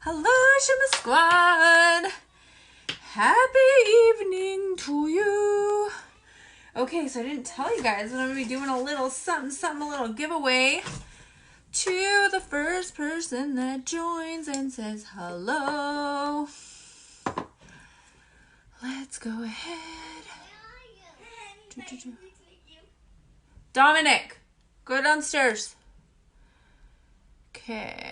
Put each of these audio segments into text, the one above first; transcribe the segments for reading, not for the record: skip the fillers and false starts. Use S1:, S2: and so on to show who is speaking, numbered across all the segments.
S1: Hello, Shimmer Squad. Happy evening to you. Okay, so I didn't tell you guys that I'm going to be doing a little something, a little giveaway to the first person that joins and says hello. Let's go ahead. Dominic, go downstairs. Okay.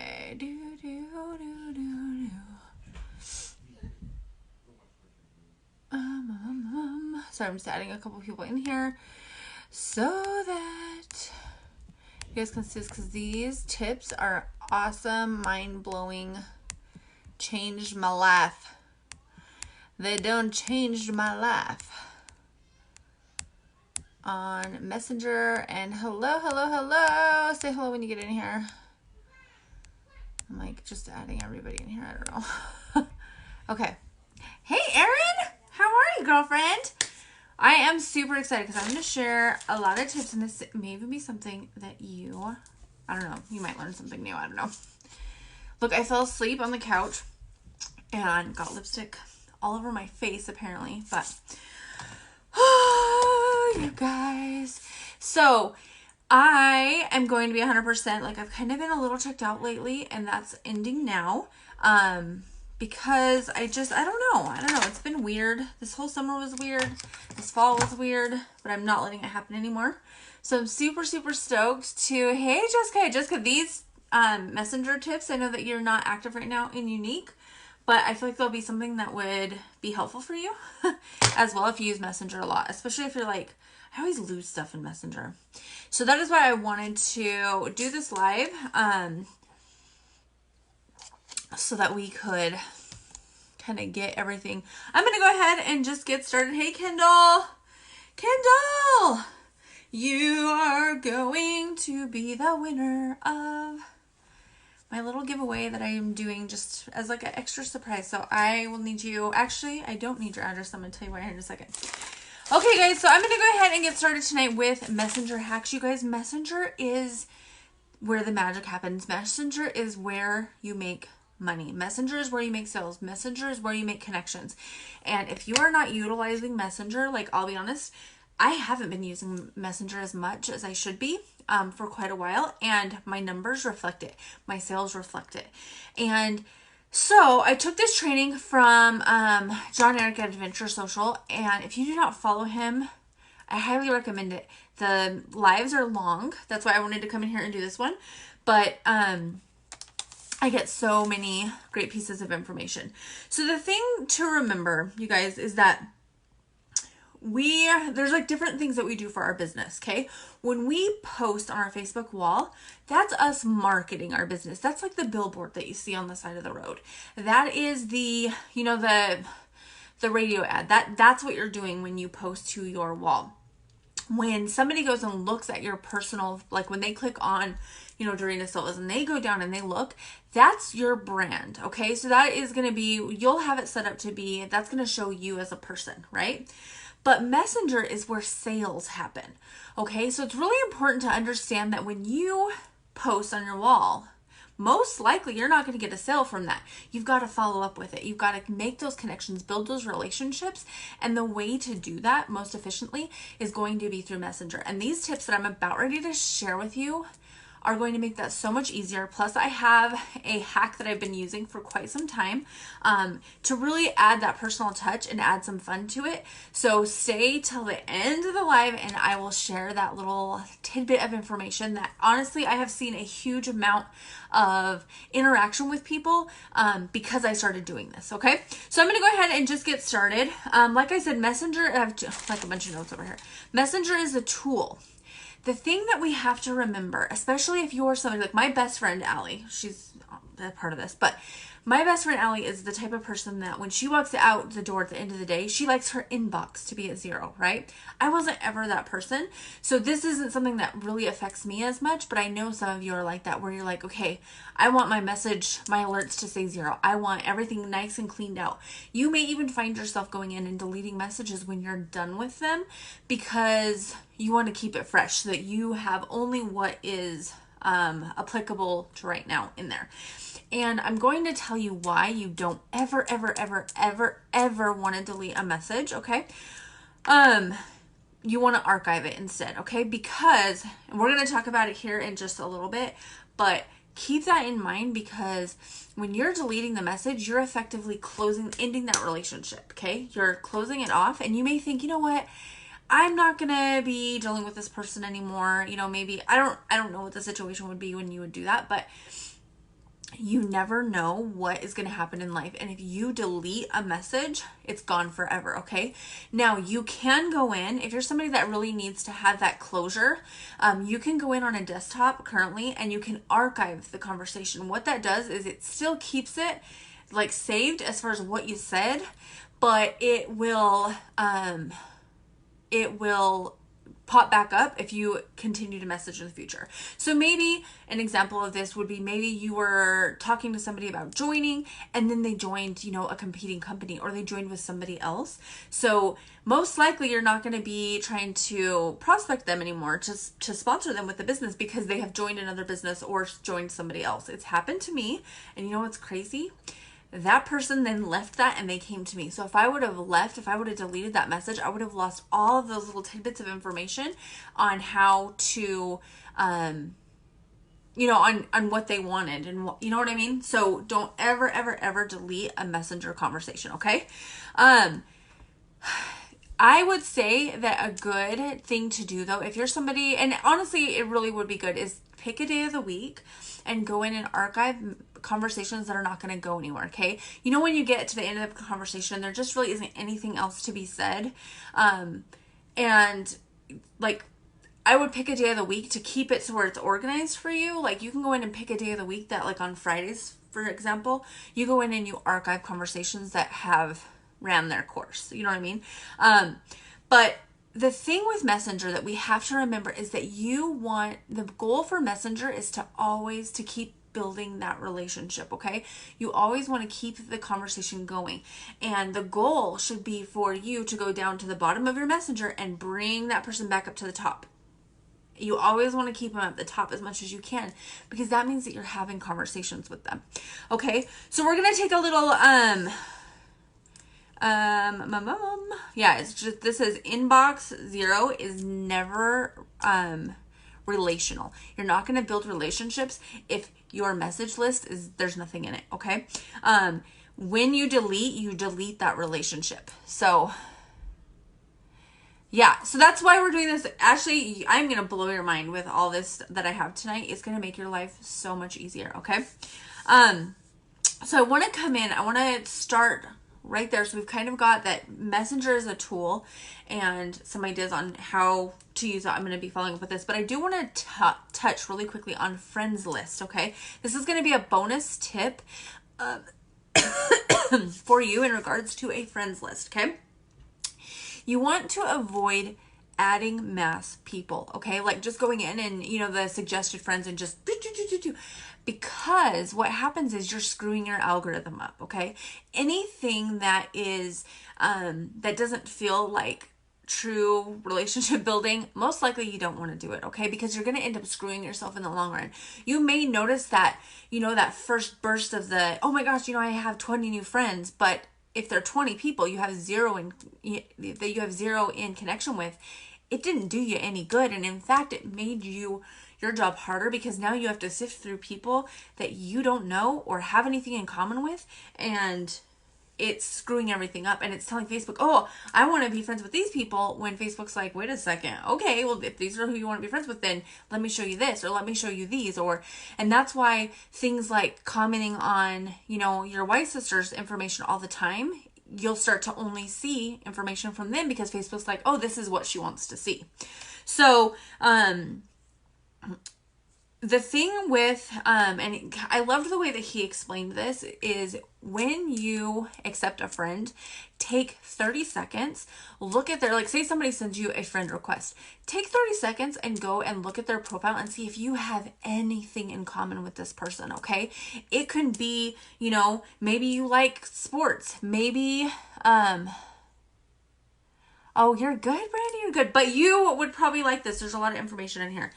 S1: Sorry, I'm just adding a couple people in here so that you guys can see this, because these tips are awesome, mind-blowing, changed my life. They done changed my life on Messenger. And hello. Say hello when you get in here. I'm like just adding everybody in here. I don't know. Okay. Hey, Erin. How are you, girlfriend? I am super excited because I'm going to share a lot of tips, and this may even be something that I don't know, you might learn something new. I don't know. Look, I fell asleep on the couch and got lipstick all over my face, apparently, but you guys. So I am going to be 100%, like, I've kind of been a little checked out lately, and that's ending now. Because I don't know. It's been weird. This whole summer was weird. This fall was weird, but I'm not letting it happen anymore. So I'm super stoked to, hey, Jessica, these Messenger tips, I know that you're not active right now in Younique, but I feel like they'll be something that would be helpful for you as well if you use Messenger a lot, especially if you're like, I always lose stuff in Messenger. So that is why I wanted to do this live, so that we could kind of get everything. I'm going to go ahead and just get started. Hey, Kendall, you are going to be the winner of my little giveaway that I am doing just as like an extra surprise. So I will need you, actually, I don't need your address. I'm going to tell you why here in a second. Okay, guys, so I'm going to go ahead and get started tonight with Messenger hacks. You guys, Messenger is where the magic happens. Messenger is where you make money. Messenger is where you make sales. Messenger is where you make connections. And if you are not utilizing Messenger, like, I'll be honest, I haven't been using Messenger as much as I should be for quite a while, and my numbers reflect it. My sales reflect it. And so I took this training from John Eric at Adventure Social, and if you do not follow him, I highly recommend it. The lives are long. That's why I wanted to come in here and do this one. But I get so many great pieces of information. So the thing to remember, you guys, is that there's like different things that we do for our business, okay? When we post on our Facebook wall, that's us marketing our business. That's like the billboard that you see on the side of the road. That is the radio ad. That's what you're doing when you post to your wall. When somebody goes and looks at your personal, like when they click on, Dorina Silvas, and they go down and they look, that's your brand, okay? So that is going to be, you'll have it set up to be, that's going to show you as a person, right? But Messenger is where sales happen, okay? So it's really important to understand that when you post on your wall, most likely you're not going to get a sale from that. You've got to follow up with it. You've got to make those connections, build those relationships. And the way to do that most efficiently is going to be through Messenger. And these tips that I'm about ready to share with you are going to make that so much easier. Plus, I have a hack that I've been using for quite some time to really add that personal touch and add some fun to it. So stay till the end of the live, and I will share that little tidbit of information that honestly I have seen a huge amount of interaction with people because I started doing this, okay? So I'm going to go ahead and just get started. Like I said, Messenger, I have like a bunch of notes over here. Messenger is a tool. The thing that we have to remember, especially if you're somebody like my best friend, Allie, she's a part of this, but my best friend, Allie, is the type of person that when she walks out the door at the end of the day, she likes her inbox to be at 0, right? I wasn't ever that person. So this isn't something that really affects me as much, but I know some of you are like that, where you're like, okay, I want my message, my alerts to say 0. I want everything nice and cleaned out. You may even find yourself going in and deleting messages when you're done with them because you want to keep it fresh so that you have only what is applicable to right now in there. And I'm going to tell you why you don't ever, ever, ever, ever, ever want to delete a message, okay? You want to archive it instead, okay? Because, and we're going to talk about it here in just a little bit, but keep that in mind, because when you're deleting the message, you're effectively ending that relationship, okay? You're closing it off, and you may think, you know what? I'm not gonna be dealing with this person anymore. You know, maybe I don't know what the situation would be when you would do that, but you never know what is going to happen in life. And if you delete a message, it's gone forever, okay? Now, you can go in, if you're somebody that really needs to have that closure, you can go in on a desktop currently and you can archive the conversation. What that does is it still keeps it like saved as far as what you said, but it will pop back up if you continue to message in the future. So maybe an example of this would be, maybe you were talking to somebody about joining and then they joined, you know, a competing company, or they joined with somebody else. So most likely you're not going to be trying to prospect them anymore to sponsor them with the business, because they have joined another business or joined somebody else. It's happened to me. And you know what's crazy? That person then left that and they came to me. So if I would have deleted that message, I would have lost all of those little tidbits of information on how to, you know, on what they wanted, and you know what I mean? So don't ever, ever, ever delete a messenger conversation, okay? I would say that a good thing to do, though, if you're somebody, and honestly, it really would be good, is pick a day of the week and go in and archive conversations that are not going to go anywhere, okay? You know, when you get to the end of the conversation, there just really isn't anything else to be said. And like, I would pick a day of the week to keep it to where it's organized for you. Like, you can go in and pick a day of the week that, like on Fridays, for example, you go in and you archive conversations that have ran their course. You know what I mean? But the thing with Messenger that we have to remember is that the goal for Messenger is to keep building that relationship, okay? You always want to keep the conversation going. And the goal should be for you to go down to the bottom of your Messenger and bring that person back up to the top. You always want to keep them at the top as much as you can, because that means that you're having conversations with them. Okay? So we're going to take a little it's just, this says inbox 0 is never relational. You're not going to build relationships if your message list there's nothing in it, okay? When you delete that relationship. So yeah, so that's why we're doing this. Actually, I'm going to blow your mind with all this that I have tonight. It's going to make your life so much easier, okay? So I want to come in, I want to start right there. So we've kind of got that Messenger as a tool and some ideas on how to use it. I'm going to be following up with this, but I do want to touch really quickly on friends list, okay? This is going to be a bonus tip for you in regards to a friends list, okay? You want to avoid adding mass people, okay? Like just going in and, you know, the suggested friends and just because what happens is you're screwing your algorithm up, okay? Anything that is that doesn't feel like true relationship building, most likely you don't want to do it, okay? Because you're going to end up screwing yourself in the long run. You may notice that, you know, that first burst of the, oh my gosh, you know, I have 20 new friends, but if they're 20 people you have zero in connection with, it didn't do you any good. And in fact, it made your job harder, because now you have to sift through people that you don't know or have anything in common with, and it's screwing everything up. And it's telling Facebook, oh, I want to be friends with these people, when Facebook's like, wait a second, okay, well, if these are who you want to be friends with, then let me show you this, or let me show you these. And that's why things like commenting on, you know, your white sister's information all the time, you'll start to only see information from them, because Facebook's like, oh, this is what she wants to see. So the thing with, and I loved the way that he explained this, is when you accept a friend, take 30 seconds, look at their, like, say somebody sends you a friend request, take 30 seconds and go and look at their profile and see if you have anything in common with this person, okay? It can be, you know, maybe you like sports, maybe, oh, you're good, Brandy, you're good. But you would probably like this. There's a lot of information in here.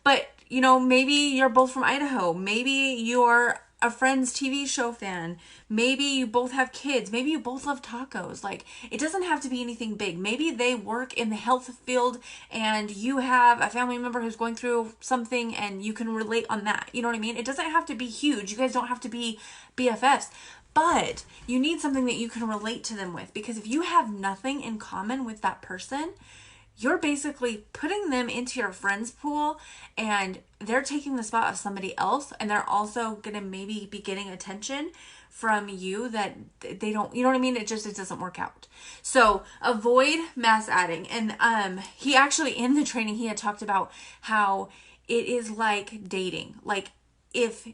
S1: But, you know, maybe you're both from Idaho. Maybe you're a Friends TV show fan. Maybe you both have kids. Maybe you both love tacos. Like, it doesn't have to be anything big. Maybe they work in the health field and you have a family member who's going through something and you can relate on that. You know what I mean? It doesn't have to be huge. You guys don't have to be BFFs. But you need something that you can relate to them with, because if you have nothing in common with that person, you're basically putting them into your friends pool and they're taking the spot of somebody else, and they're also going to maybe be getting attention from you that they don't, you know what I mean? It doesn't work out. So avoid mass adding. And he actually, in the training, he had talked about how it is like dating. Like, if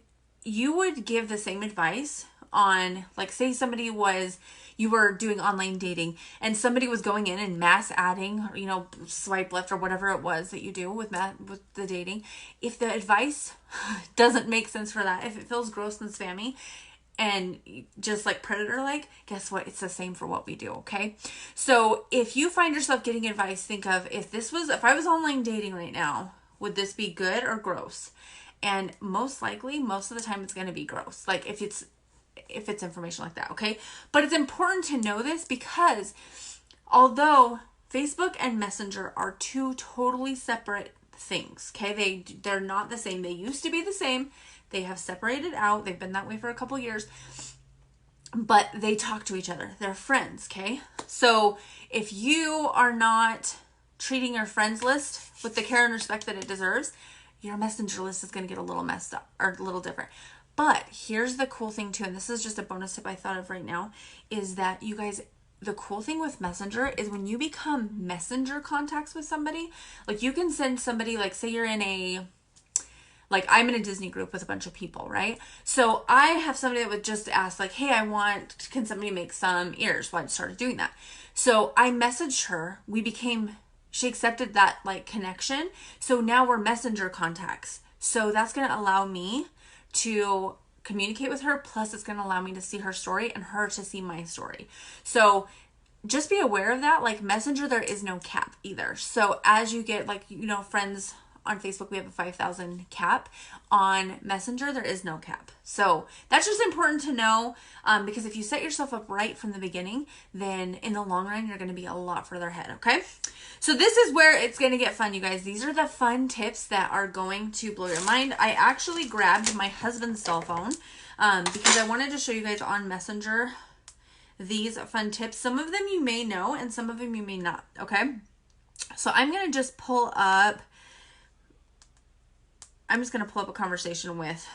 S1: you would give the same advice on, like, say you were doing online dating and somebody was going in and mass adding, you know, swipe left or whatever it was that you do with the dating. If the advice doesn't make sense for that, if it feels gross and spammy and just like predator-like, guess what? It's the same for what we do, okay? So if you find yourself getting advice, think of, if I was online dating right now, would this be good or gross? And most likely, most of the time, it's going to be gross. Like, if it's information like that, okay? But it's important to know this, because although Facebook and Messenger are two totally separate things, okay? They're not the same. They used to be the same. They have separated out. They've been that way for a couple years, but they talk to each other. They're friends, okay? So if you are not treating your friends list with the care and respect that it deserves, your Messenger list is going to get a little messed up or a little different. But here's the cool thing too, and this is just a bonus tip I thought of right now, is that you guys, the cool thing with Messenger is when you become Messenger contacts with somebody, like you can send somebody, like say you're in I'm in a Disney group with a bunch of people, right? So I have somebody that would just ask like, hey, can somebody make some ears? Well, I started doing that. So I messaged her. She accepted that like connection. So now we're Messenger contacts. So that's going to allow me to communicate with her. Plus it's going to allow me to see her story and her to see my story. So just be aware of that. Like Messenger, there is no cap either. So as you get friends on Facebook, we have a 5,000 cap. On Messenger, there is no cap. So that's just important to know, because if you set yourself up right from the beginning, then in the long run, you're going to be a lot further ahead, okay? So this is where it's going to get fun, you guys. These are the fun tips that are going to blow your mind. I actually grabbed my husband's cell phone because I wanted to show you guys on Messenger these fun tips. Some of them you may know and some of them you may not, okay? So I'm going to just pull up a conversation with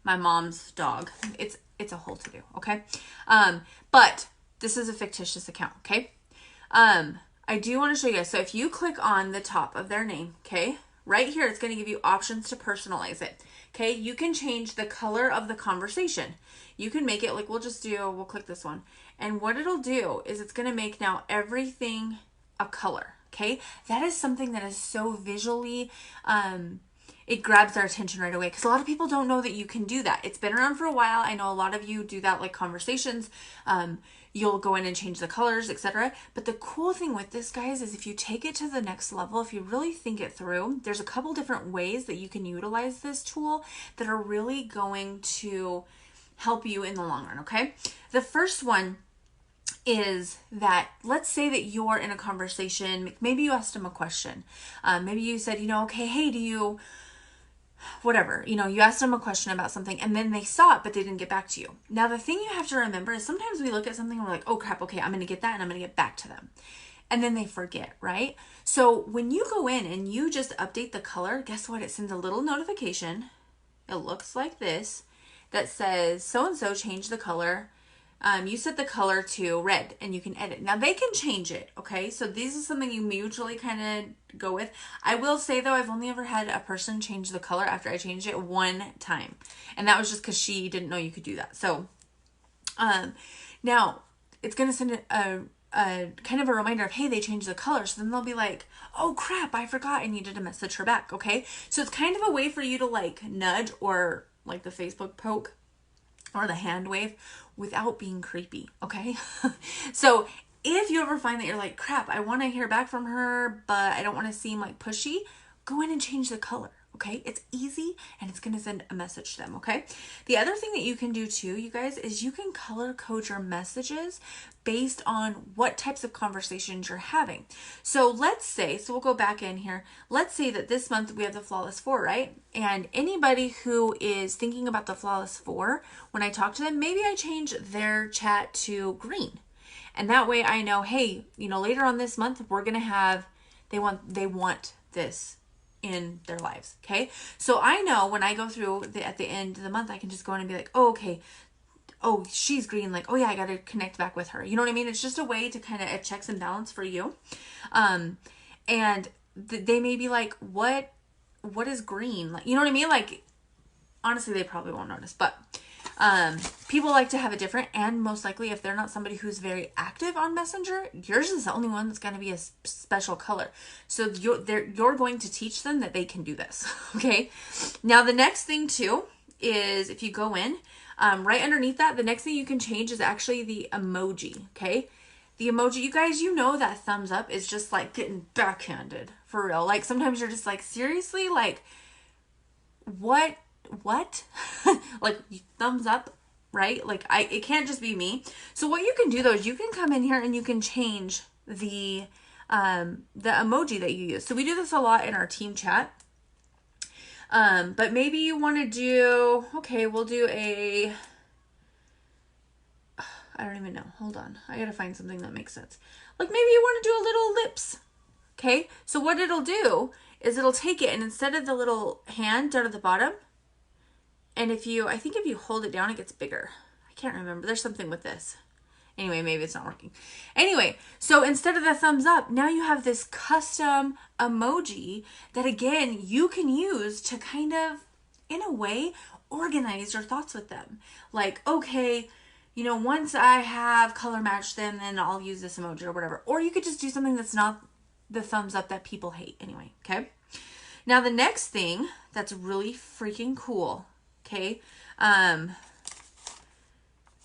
S1: my mom's dog. It's a whole to-do, okay? But this is a fictitious account, okay? I do want to show you guys. So if you click on the top of their name, okay, right here, it's going to give you options to personalize it, okay? You can change the color of the conversation. You can make it like, we'll click this one. And what it'll do is it's going to make now everything a color, okay? That is something that is so visually, it grabs our attention right away, because a lot of people don't know that you can do that. It's been around for a while. I know a lot of you do that, like conversations. You'll go in and change the colors, etc. But the cool thing with this, guys, is if you take it to the next level, if you really think it through, there's a couple different ways that you can utilize this tool that are really going to help you in the long run, okay? The first one is that, let's say that you're in a conversation, maybe you asked them a question. Maybe you said, okay, hey, do you... whatever, you asked them a question about something and then they saw it, but they didn't get back to you. Now, the thing you have to remember is sometimes we look at something and we're like, oh crap, okay, I'm going to get that and I'm going to get back to them. And then they forget, right? So when you go in and you just update the color, guess what? It sends a little notification. It looks like this that says, so-and-so changed the color. You set the color to red and you can edit. Now they can change it, okay? So this is something you mutually kind of go with. I will say though, I've only ever had a person change the color after I changed it one time. And that was just because she didn't know you could do that. So now it's going to send a kind of a reminder of, hey, they changed the color. So then they'll be like, oh crap, I forgot I needed to message her back, okay? So it's kind of a way for you to like nudge or like the Facebook poke or the hand wave without being creepy, okay? So if you ever find that you're like, crap, I want to hear back from her, but I don't want to seem like pushy, go in and change the color, Okay, it's easy and it's going to send a message to them. Okay, the other thing that you can do too, you guys, is you can color code your messages based on what types of conversations you're having. So let's say, so we'll go back in here. Let's say that this month we have the Flawless 4, right? And anybody who is thinking about the Flawless 4, when I talk to them, maybe I change their chat to green. And that way I know, hey, you know, later on this month, we're going to have, they want this in their lives. Okay. So I know when I go through at the end of the month, I can just go in and be like, oh, okay. Oh, she's green. Like, oh yeah, I got to connect back with her. You know what I mean? It's just a way to kind of checks and balance for you. And they may be like, what is green? Like, you know what I mean? Like, honestly, they probably won't notice, but people like to have it different, and most likely if they're not somebody who's very active on Messenger, yours is the only one that's going to be a special color. So you're going to teach them that they can do this. Okay. Now the next thing too is if you go in right underneath that, the next thing you can change is actually the emoji. Okay. The emoji, you guys, you know that thumbs up is just like getting backhanded for real. Like sometimes you're just like, seriously, like what like thumbs up, right? Like it can't just be me. So what you can do though is you can come in here and you can change the emoji that you use. So we do this a lot in our team chat. But maybe you want to do, okay, we'll do I don't even know. Hold on. I got to find something that makes sense. Like maybe you want to do a little lips. Okay. So what it'll do is it'll take it, and instead of the little hand down at the bottom, and I think if you hold it down, it gets bigger. I can't remember. There's something with this. Anyway, maybe it's not working. Anyway, so instead of the thumbs up, now you have this custom emoji that, again, you can use to kind of, in a way, organize your thoughts with them. Like, okay, you know, once I have color matched them, then I'll use this emoji or whatever. Or you could just do something that's not the thumbs up that people hate anyway, okay? Now, the next thing that's really freaking cool, okay?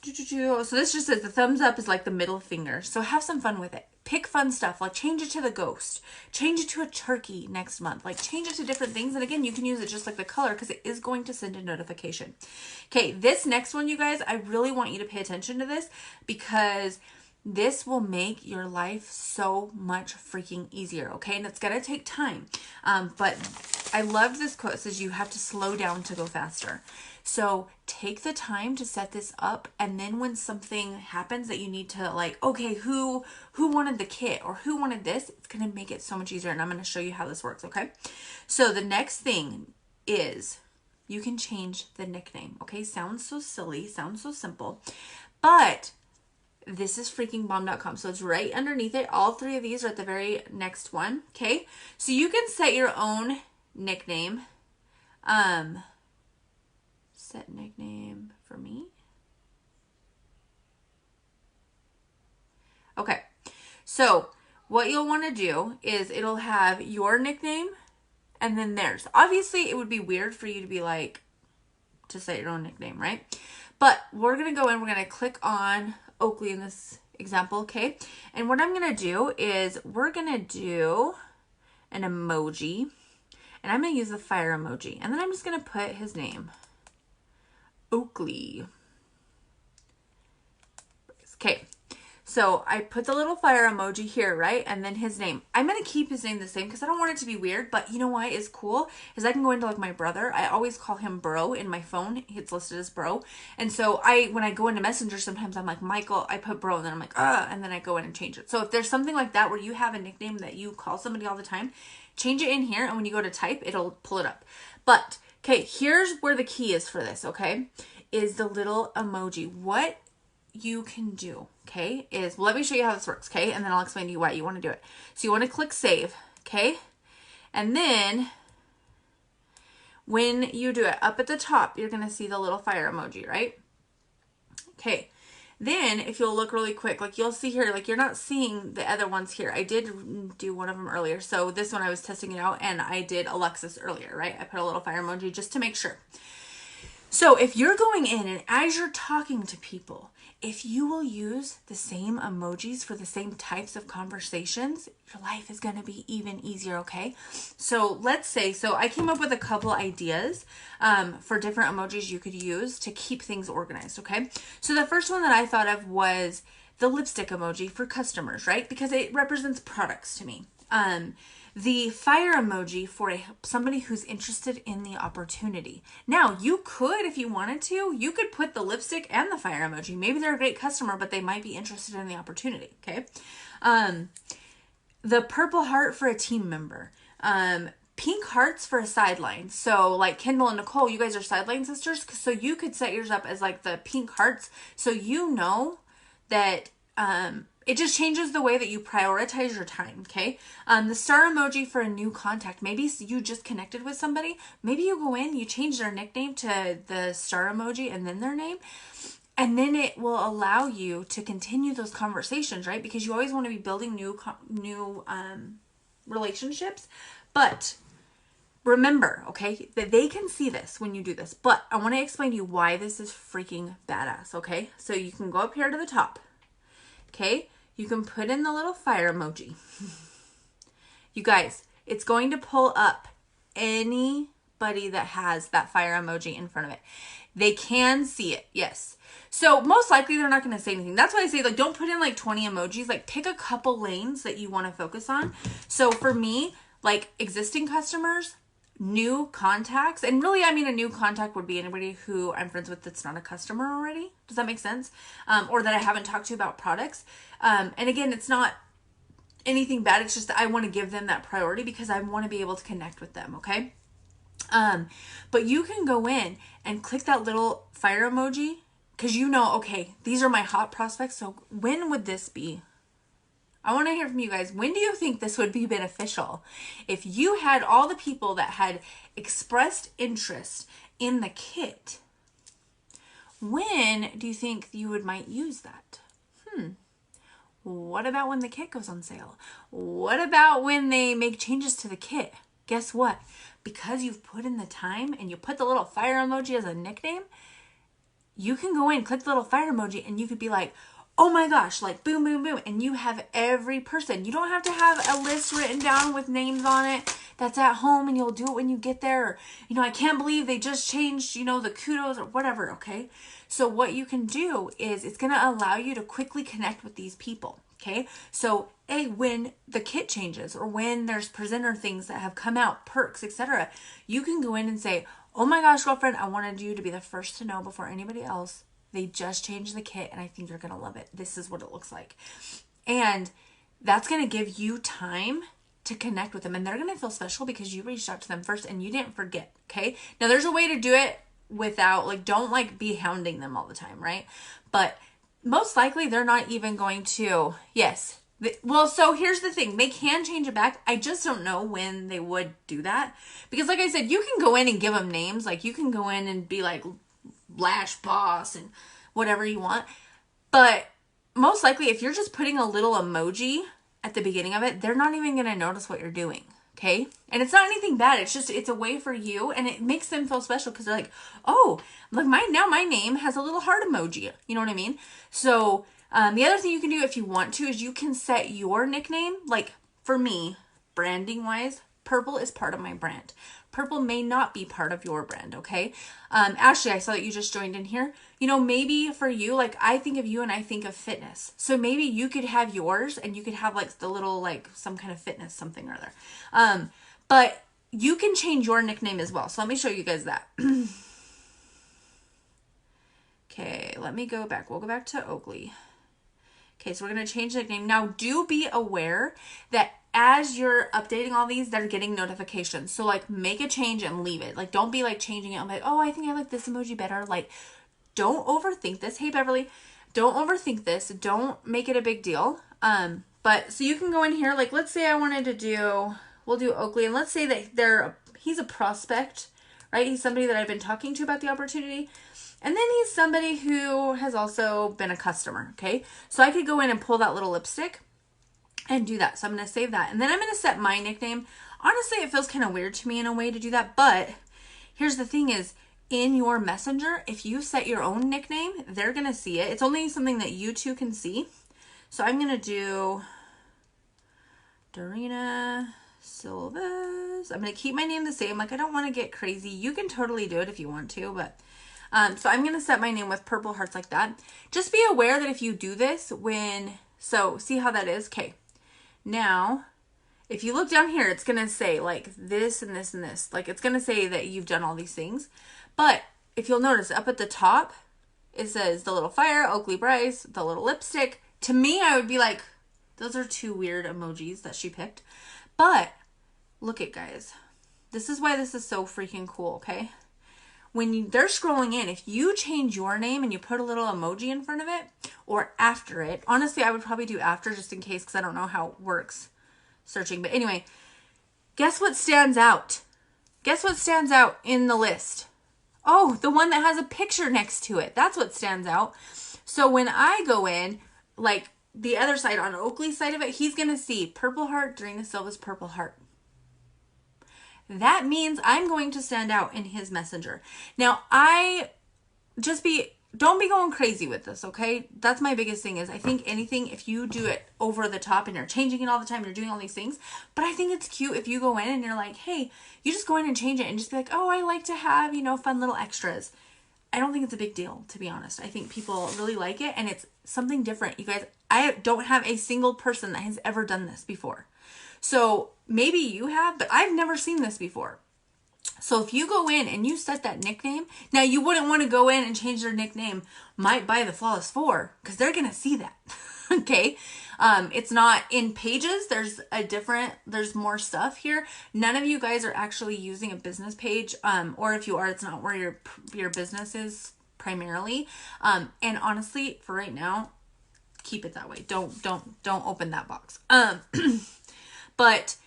S1: So this just says the thumbs up is like the middle finger. So have some fun with it. Pick fun stuff, like change it to the ghost, change it to a turkey next month, like change it to different things. And again, you can use it just like the color because it is going to send a notification. Okay, this next one, you guys, I really want you to pay attention to this because this will make your life so much freaking easier, okay? And it's going to take time. But I love this quote. It says you have to slow down to go faster. So take the time to set this up, and then when something happens that you need to, like, okay, who wanted the kit or who wanted this, it's going to make it so much easier. And I'm going to show you how this works, okay? So the next thing is you can change the nickname, okay? Sounds so silly, sounds so simple, but this is freakingbomb.com. So it's right underneath it. All three of these are at the very next one, okay? So you can set your own nickname. Set nickname for me. Okay. So what you'll want to do is it'll have your nickname and then theirs. Obviously, it would be weird for you to be like, to set your own nickname, right? But we're going to go in, we're going to click on Oakley in this example, okay? And what I'm going to do is we're going to do an emoji, and I'm going to use the fire emoji. And then I'm just going to put his name. Oakley. Okay, so I put the little fire emoji here, right? And then his name. I'm going to keep his name the same because I don't want it to be weird, but you know what is cool is I can go into like my brother. I always call him bro in my phone. It's listed as bro. And so when I go into Messenger, sometimes I'm like, Michael, I put bro, and then I'm like, and then I go in and change it. So if there's something like that where you have a nickname that you call somebody all the time, change it in here, and when you go to type, it'll pull it up. But okay, here's where the key is for this, okay, is the little emoji. What you can do, okay, is, well, let me show you how this works, okay, and then I'll explain to you why you want to do it. So you want to click save, okay, and then when you do it, up at the top, you're going to see the little fire emoji, right? Okay, then if you'll look really quick, like you'll see here, like you're not seeing the other ones here. I did do one of them earlier. So this one I was testing it out, and I did Alexis earlier, right? I put a little fire emoji just to make sure. So if you're going in and as you're talking to people, if you will use the same emojis for the same types of conversations, your life is going to be even easier, okay? So let's say, so I came up with a couple ideas for different emojis you could use to keep things organized, okay? So the first one that I thought of was the lipstick emoji for customers, right? Because it represents products to me. The fire emoji for somebody who's interested in the opportunity. Now, you could, if you wanted to, you could put the lipstick and the fire emoji. Maybe they're a great customer, but they might be interested in the opportunity, okay? The purple heart for a team member. Pink hearts for a sideline. So like Kendall and Nicole, you guys are sideline sisters. So you could set yours up as like the pink hearts. So you know that it just changes the way that you prioritize your time, okay? The star emoji for a new contact. Maybe you just connected with somebody. Maybe you go in, you change their nickname to the star emoji and then their name. And then it will allow you to continue those conversations, right? Because you always want to be building new relationships. But remember, okay, that they can see this when you do this. But I want to explain to you why this is freaking badass, okay? So you can go up here to the top. Okay, you can put in the little fire emoji. You guys, it's going to pull up anybody that has that fire emoji in front of it. They can see it, yes. So most likely they're not going to say anything. That's why I say, like, don't put in like 20 emojis. Like, pick a couple lanes that you want to focus on. So for me, like existing customers, new contacts, and really, I mean, a new contact would be anybody who I'm friends with that's not a customer already. Does that make sense? Or that I haven't talked to about products. And again, it's not anything bad. It's just that I want to give them that priority because I want to be able to connect with them, okay? But you can go in and click that little fire emoji because you know, okay, these are my hot prospects. So when would this be? I want to hear from you guys. When do you think this would be beneficial? If you had all the people that had expressed interest in the kit, when do you think you might use that? What about when the kit goes on sale? What about when they make changes to the kit? Guess what? Because you've put in the time and you put the little fire emoji as a nickname, you can go in, click the little fire emoji, and you could be like, oh my gosh, like boom, boom, boom. And you have every person. You don't have to have a list written down with names on it that's at home and you'll do it when you get there. Or, you know, I can't believe they just changed, you know, the kudos or whatever, okay? So what you can do is it's going to allow you to quickly connect with these people, okay? So, when the kit changes or when there's presenter things that have come out, perks, etc., you can go in and say, oh my gosh, girlfriend, I wanted you to be the first to know before anybody else. They just changed the kit and I think you're going to love it. This is what it looks like. And that's going to give you time to connect with them. And they're going to feel special because you reached out to them first and you didn't forget. Okay. Now there's a way to do it without, like, don't like be hounding them all the time. Right. But most likely they're not even going to, yes. Well, so here's the thing. They can change it back. I just don't know when they would do that. Because like I said, you can go in and give them names. Like you can go in and be like, Lash Boss and whatever you want. But most likely if you're just putting a little emoji at the beginning of it, they're not even going to notice what you're doing. Okay. And it's not anything bad. It's just, it's a way for you and it makes them feel special because they're like, oh, look, my name has a little heart emoji. You know what I mean? So the other thing you can do if you want to is you can set your nickname. Like for me, branding wise, purple is part of my brand. Purple may not be part of your brand, okay? Ashley, I saw that you just joined in here. You know, maybe for you, like I think of you and I think of fitness. So maybe you could have yours and you could have like the little, like some kind of fitness something or other. But you can change your nickname as well. So let me show you guys that. Okay, let me go back. We'll go back to Oakley. Okay, so we're going to change the nickname. Now, do be aware that as you're updating all these, they're getting notifications. So, like, make a change and leave it. Like, don't be, like, changing it. I'm like, oh, I think I like this emoji better. Like, don't overthink this. Hey, Beverly, don't overthink this. Don't make it a big deal. But, so you can go in here. Like, let's say I wanted to do, we'll do Oakley. And let's say that he's a prospect, right? He's somebody that I've been talking to about the opportunity. And then he's somebody who has also been a customer, okay? So I could go in and pull that little lipstick and do that. So I'm going to save that. And then I'm going to set my nickname. Honestly, it feels kind of weird to me in a way to do that. But here's the thing is, in your messenger, if you set your own nickname, they're going to see it. It's only something that you two can see. So I'm going to do Dorina Silvas. I'm going to keep my name the same. Like, I don't want to get crazy. You can totally do it if you want to, but so I'm going to set my name with purple hearts like that. Just be aware that if you do this so see how that is? Okay. Now, if you look down here, it's going to say like this and this and this. Like, it's going to say that you've done all these things. But if you'll notice up at the top, it says the little fire, Oakley Bryce, the little lipstick. To me, I would be like, those are two weird emojis that she picked. But look it, guys. This is why this is so freaking cool, okay? When they're scrolling in, if you change your name and you put a little emoji in front of it or after it, honestly, I would probably do after just in case because I don't know how it works searching. But anyway, guess what stands out? Guess what stands out in the list? Oh, the one that has a picture next to it. That's what stands out. So when I go in, like the other side, on Oakley's side of it, he's going to see Purple Heart, Dorina Silva's Purple Heart. That means I'm going to stand out in his messenger. Now, don't be going crazy with this, okay? That's my biggest thing is I think anything, if you do it over the top and you're changing it all the time, you're doing all these things. But I think it's cute if you go in and you're like, hey, you just go in and change it and just be like, oh, I like to have, fun little extras. I don't think it's a big deal, to be honest. I think people really like it and it's something different. You guys, I don't have a single person that has ever done this before. So maybe you have, but I've never seen this before. So if you go in and you set that nickname, now you wouldn't want to go in and change their nickname, Might Buy the Flawless 4, because they're going to see that. Okay. It's not in Pages. There's more stuff here. None of you guys are actually using a business page. Or if you are, it's not where your business is primarily. And honestly, for right now, keep it that way. Don't open that box. But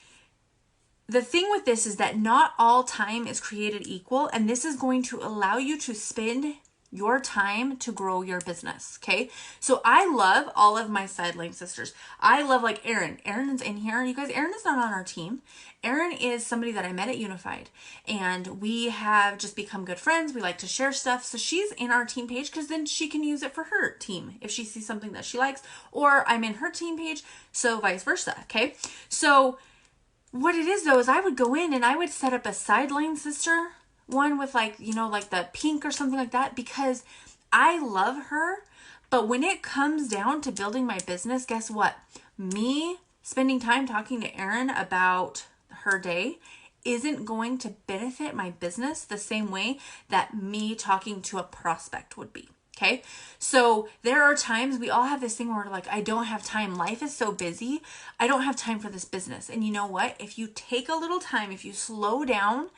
S1: the thing with this is that not all time is created equal, and this is going to allow you to spend your time to grow your business, okay? So I love all of my sideline sisters. I love like Erin. Erin is in here. You guys, Erin is not on our team. Erin is somebody that I met at Unified, and we have just become good friends. We like to share stuff. So she's in our team page because then she can use it for her team if she sees something that she likes, or I'm in her team page, so vice versa, okay? So what it is though is I would go in and I would set up a sideline sister one with like, like the pink or something like that, because I love her. But when it comes down to building my business, guess what? Me spending time talking to Erin about her day isn't going to benefit my business the same way that me talking to a prospect would be. Okay. So there are times we all have this thing where we're like, I don't have time. Life is so busy. I don't have time for this business. And you know what? If you take a little time, if you slow down,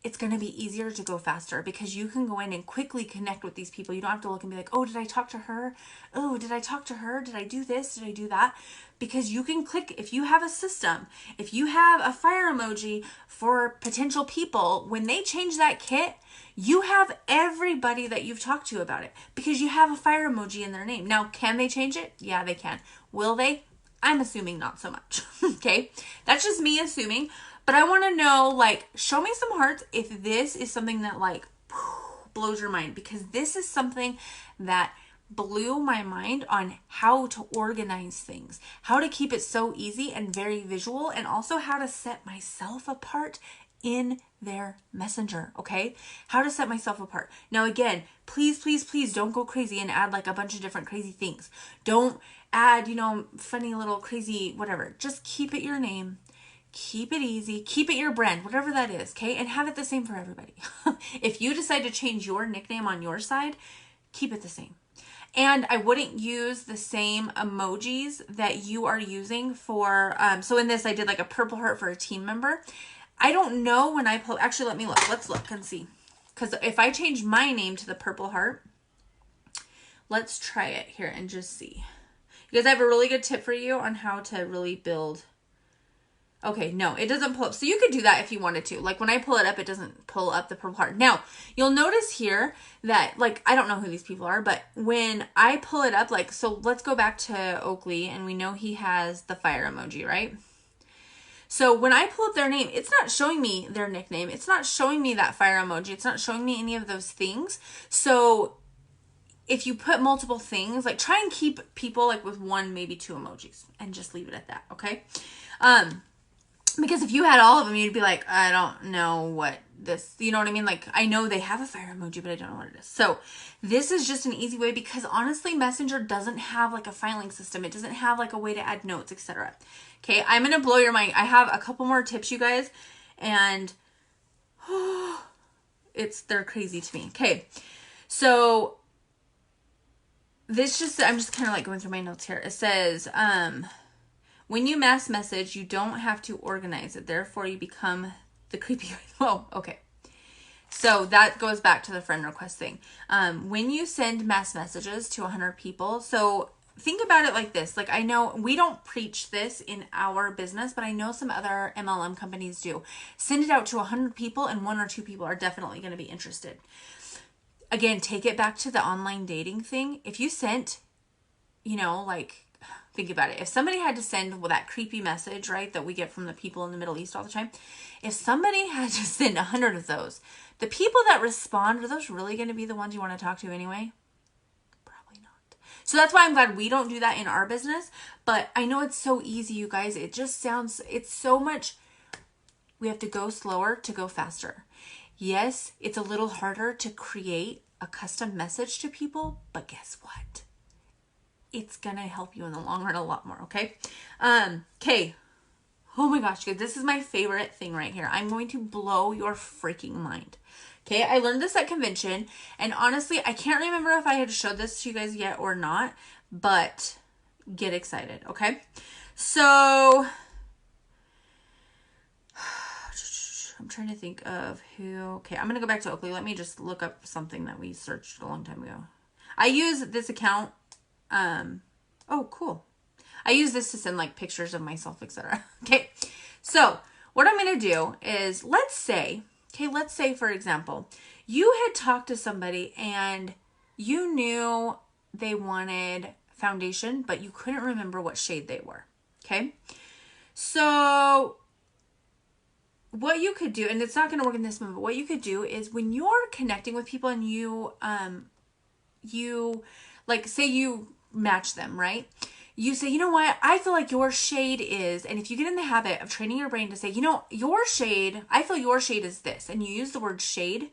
S1: it's going to be easier to go faster because you can go in and quickly connect with these people. You don't have to look and be like, oh, did I talk to her? Oh, did I talk to her? Did I do this? Did I do that? Because you can click, if you have a system, if you have a fire emoji for potential people, when they change that kit, you have everybody that you've talked to about it because you have a fire emoji in their name. Now, can they change it? Yeah, they can. Will they? I'm assuming not so much. Okay. That's just me assuming, but I want to know, like, show me some hearts if this is something that like blows your mind, because this is something that blew my mind on how to organize things, how to keep it so easy and very visual, and also how to set myself apart in their messenger. Okay. How to set myself apart. Now, again, please, please, please don't go crazy and add like a bunch of different crazy things. Don't add, funny little crazy, whatever. Just keep it your name. Keep it easy. Keep it your brand, whatever that is. Okay. And have it the same for everybody. If you decide to change your nickname on your side, keep it the same. And I wouldn't use the same emojis that you are using for, so in this, I did like a purple heart for a team member. I don't know when I pull, actually, let me look. Let's look and see. Because if I change my name to the purple heart, let's try it here and just see. You guys, I have a really good tip for you on how to really build. Okay, no, it doesn't pull up. So you could do that if you wanted to. Like when I pull it up, it doesn't pull up the purple heart. Now, you'll notice here that, like, I don't know who these people are, but when I pull it up, like, so let's go back to Oakley, and we know he has the fire emoji, right? So when I pull up their name, it's not showing me their nickname. It's not showing me that fire emoji. It's not showing me any of those things. So if you put multiple things, like try and keep people like with one, maybe two emojis and just leave it at that. Okay. Because if you had all of them, you'd be like, I don't know what this, you know what I mean? Like, I know they have a fire emoji, but I don't know what it is. So this is just an easy way because honestly, Messenger doesn't have like a filing system. It doesn't have like a way to add notes, etc. Okay, I'm going to blow your mind. I have a couple more tips, you guys, and they're crazy to me. Okay, so this just, I'm just kind of like going through my notes here. It says, when you mass message, you don't have to organize it. Therefore, you become the creepy. Oh, okay. So that goes back to the friend request thing. When you send mass messages to 100 people, so think about it like this. Like, I know we don't preach this in our business, but I know some other MLM companies do. Send it out to 100 people and 1 or 2 people are definitely going to be interested. Again, take it back to the online dating thing. If you sent, like, think about it. If somebody had to send that creepy message, right, that we get from the people in the Middle East all the time, if somebody had to send 100 of those, the people that respond, are those really going to be the ones you want to talk to anyway? Probably not. So that's why I'm glad we don't do that in our business. But I know it's so easy, you guys. It just sounds, it's so much, we have to go slower to go faster. Yes, it's a little harder to create a custom message to people, but guess what? It's going to help you in the long run a lot more, okay? Okay. Oh my gosh, guys, this is my favorite thing right here. I'm going to blow your freaking mind. Okay, I learned this at convention, and honestly, I can't remember if I had showed this to you guys yet or not, but get excited, okay? So, I'm trying to think of who, okay, I'm going to go back to Oakley. Let me just look up something that we searched a long time ago. I use this account. Oh, cool. I use this to send like pictures of myself, etc. Okay. So what I'm going to do is let's say for example, you had talked to somebody and you knew they wanted foundation, but you couldn't remember what shade they were. Okay. So what you could do, and it's not going to work in this moment, but what you could do is when you're connecting with people and you like say you match them, right? You say, you know what? I feel like your shade is, and if you get in the habit of training your brain to say, your shade, I feel your shade is this, and you use the word shade,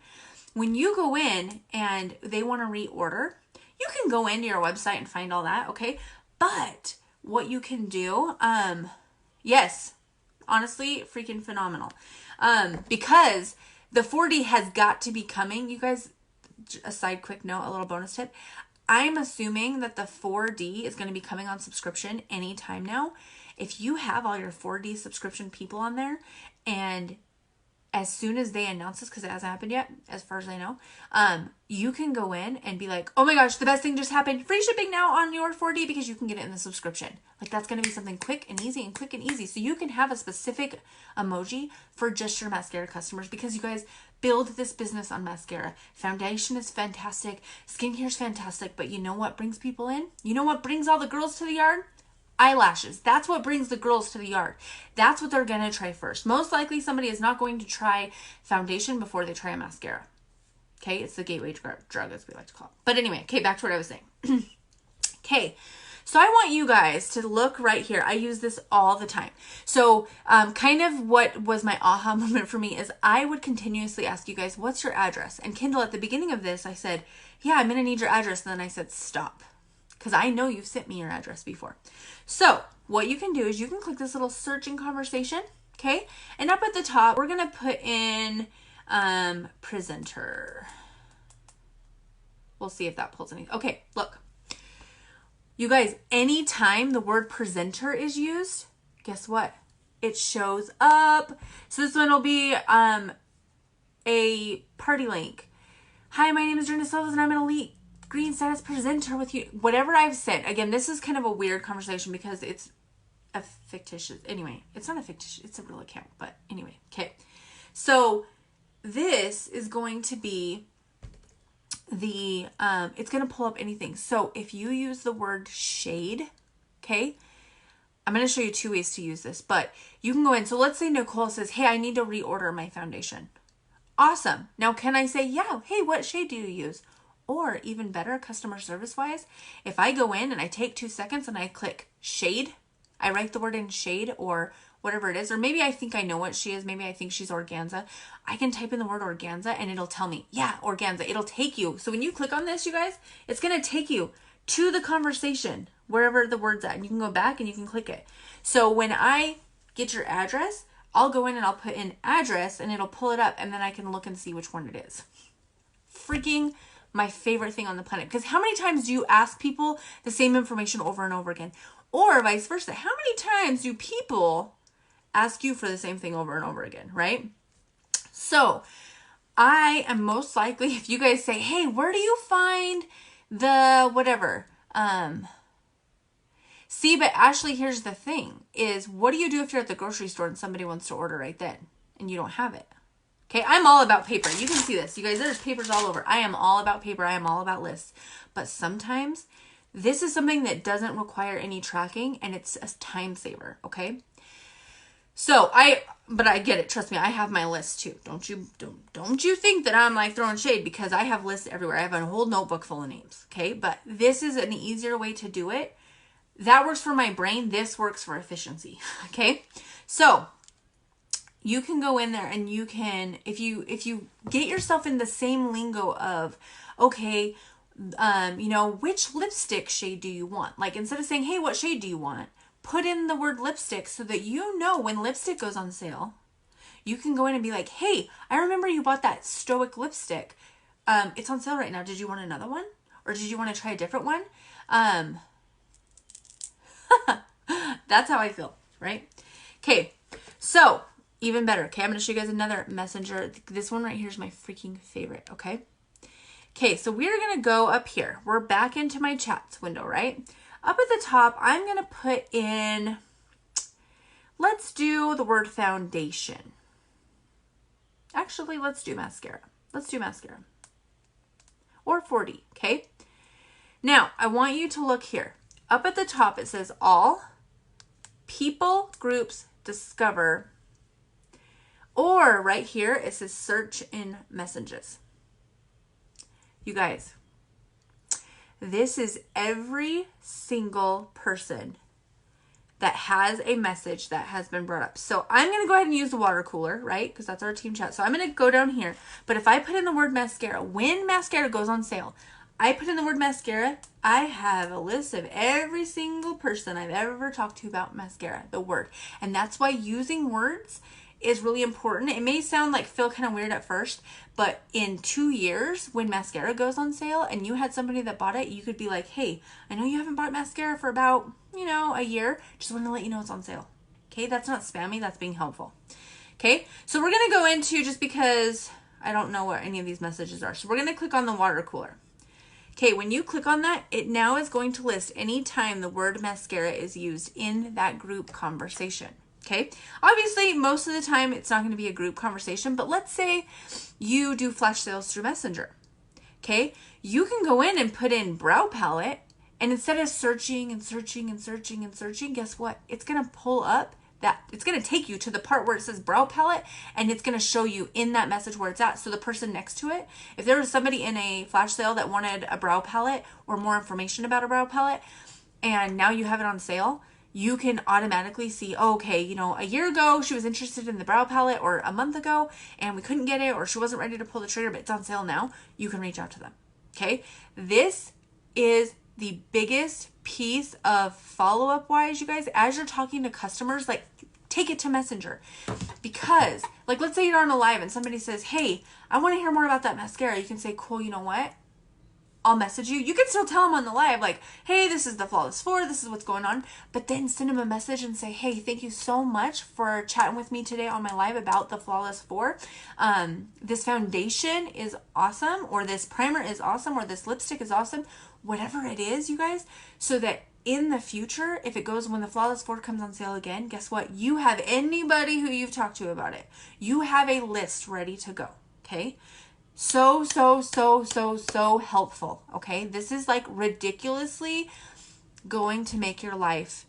S1: when you go in and they want to reorder, you can go into your website and find all that, okay? But what you can do, yes, honestly, freaking phenomenal. Because the 4D has got to be coming. You guys, a side quick note, a little bonus tip. I'm assuming that the 4D is going to be coming on subscription anytime now. If you have all your 4D subscription people on there, and as soon as they announce this, because it hasn't happened yet, as far as I know, you can go in and be like, oh my gosh, the best thing just happened. Free shipping now on your 4D because you can get it in the subscription. Like, that's going to be something quick and easy. So you can have a specific emoji for just your mascara customers, because you guys build this business on mascara. Foundation is fantastic. Skincare is fantastic. But you know what brings people in? You know what brings all the girls to the yard? Eyelashes. That's what brings the girls to the yard. That's what they're going to try first. Most likely somebody is not going to try foundation before they try a mascara. Okay, it's the gateway drug, as we like to call it. But anyway, okay, back to what I was saying. Okay, so I want you guys to look right here. I use this all the time. So kind of what was my aha moment for me is I would continuously ask you guys, what's your address? And Kendall, at the beginning of this, I said, yeah, I'm going to need your address. And then I said, stop. Because I know you've sent me your address before. So what you can do is you can click this little search in conversation. Okay. And up at the top, we're going to put in presenter. We'll see if that pulls anything. Okay, look. You guys, anytime the word presenter is used, guess what? It shows up. So this one will be a party link. Hi, my name is Drina Silvas and I'm an elite green status presenter with you. Whatever I've said. Again, this is kind of a weird conversation because it's a fictitious. Anyway, it's not a fictitious. It's a real account. But anyway, okay. So this is going to be the, it's going to pull up anything. So if you use the word shade, okay, I'm going to show you 2 ways to use this, but you can go in. So let's say Nicole says, hey, I need to reorder my foundation. Awesome. Now, can I say, yeah, hey, what shade do you use? Or even better, customer service wise, if I go in and I take 2 seconds and I click shade, I write the word in shade or whatever it is, or maybe I think I know what she is. Maybe I think she's organza. I can type in the word organza and it'll tell me, yeah, organza. It'll take you. So when you click on this, you guys, it's going to take you to the conversation, wherever the word's at. And you can go back and you can click it. So when I get your address, I'll go in and I'll put in address and it'll pull it up and then I can look and see which one it is. Freaking my favorite thing on the planet. Because how many times do you ask people the same information over and over again? Or vice versa. How many times do people ask you for the same thing over and over again, right? So I am most likely, if you guys say, hey, where do you find the whatever? See, but Ashley, here's the thing is, what do you do if you're at the grocery store and somebody wants to order right then and you don't have it? Okay, I'm all about paper. You can see this. You guys, there's papers all over. I am all about paper. I am all about lists. But sometimes this is something that doesn't require any tracking and it's a time saver, okay? So but I get it. Trust me, I have my list too. Don't you think that I'm like throwing shade, because I have lists everywhere. I have a whole notebook full of names, okay? But this is an easier way to do it. That works for my brain. This works for efficiency, okay? So you can go in there and you can, if you get yourself in the same lingo of, okay, which lipstick shade do you want? Like, instead of saying, hey, what shade do you want? Put in the word lipstick so that you know when lipstick goes on sale, you can go in and be like, hey, I remember you bought that Stoic lipstick. It's on sale right now. Did you want another one? Or did you want to try a different one? That's how I feel, right? Okay, so even better. Okay, I'm going to show you guys another messenger. This one right here is my freaking favorite, okay? Okay, so we're going to go up here. We're back into my chats window, right? Up at the top, I'm going to put in, let's do the word foundation. Actually, let's do mascara. Let's do mascara. Or 4D, okay? Now, I want you to look here. Up at the top, it says all, people, groups, discover, or right here, it says search in messages. You guys, this is every single person that has a message that has been brought up. So I'm going to go ahead and use the water cooler, right? Because that's our team chat. So I'm going to go down here. But if I put in the word mascara, when mascara goes on sale, I put in the word mascara, I have a list of every single person I've ever talked to about mascara, the word. And that's why using words is really important. It may feel kind of weird at first, but in 2 years, when mascara goes on sale and you had somebody that bought it, you could be like, hey, I know you haven't bought mascara for about, a year. Just want to let you know it's on sale. Okay, that's not spammy, that's being helpful. Okay, so we're going to go into, just because I don't know what any of these messages are, so we're going to click on the water cooler. Okay, when you click on that, it now is going to list any time the word mascara is used in that group conversation. Okay, obviously, most of the time it's not going to be a group conversation, but let's say you do flash sales through Messenger. Okay, you can go in and put in brow palette, and instead of searching and searching and searching and searching, guess what? It's going to pull up it's going to take you to the part where it says brow palette, and it's going to show you in that message where it's at. So the person next to it, if there was somebody in a flash sale that wanted a brow palette or more information about a brow palette, and now you have it on sale, you can automatically see, okay, a year ago she was interested in the brow palette, or a month ago and we couldn't get it, or she wasn't ready to pull the trigger, but it's on sale now. You can reach out to them. Okay, this is the biggest piece of follow-up wise, you guys, as you're talking to customers, like, take it to Messenger. Because, like, let's say you're on a live and somebody says, hey, I want to hear more about that mascara. You can say, cool, you know what? I'll message you. You can still tell them on the live, like, hey, this is the Flawless 4, this is what's going on. But then send them a message and say, hey, thank you so much for chatting with me today on my live about the Flawless 4. This foundation is awesome, or this primer is awesome, or this lipstick is awesome. Whatever it is, you guys, so that in the future, if it goes, when the Flawless 4 comes on sale again, guess what? You have anybody who you've talked to about it. You have a list ready to go, okay? So helpful, okay? This is like ridiculously going to make your life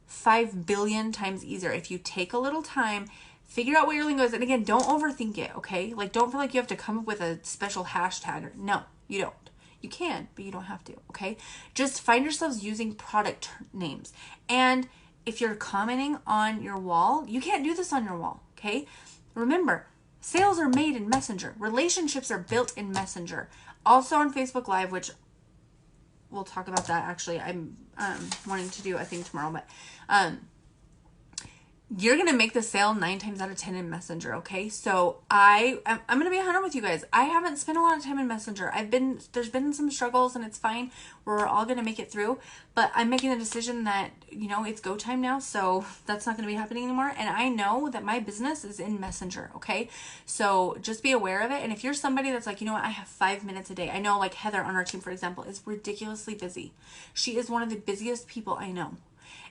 S1: 5 billion times easier if you take a little time, figure out what your lingo is. And again, don't overthink it, okay? Like, don't feel like you have to come up with a special hashtag. No, you don't. You can, but you don't have to, okay? Just find yourselves using product names. And if you're commenting on your wall, you can't do this on your wall, okay? Remember, sales are made in Messenger. Relationships are built in Messenger. Also on Facebook Live, which we'll talk about that. Actually, I'm wanting to do a thing tomorrow, but you're going to make the sale 9 times out of 10 in Messenger, okay? So I'm going to be 100 with you guys. I haven't spent a lot of time in Messenger. There's been some struggles, and it's fine. We're all going to make it through, but I'm making the decision that, it's go time now, so that's not going to be happening anymore. And I know that my business is in Messenger, okay? So just be aware of it. And if you're somebody that's like, I have 5 minutes a day. I know, like Heather on our team, for example, is ridiculously busy. She is one of the busiest people I know,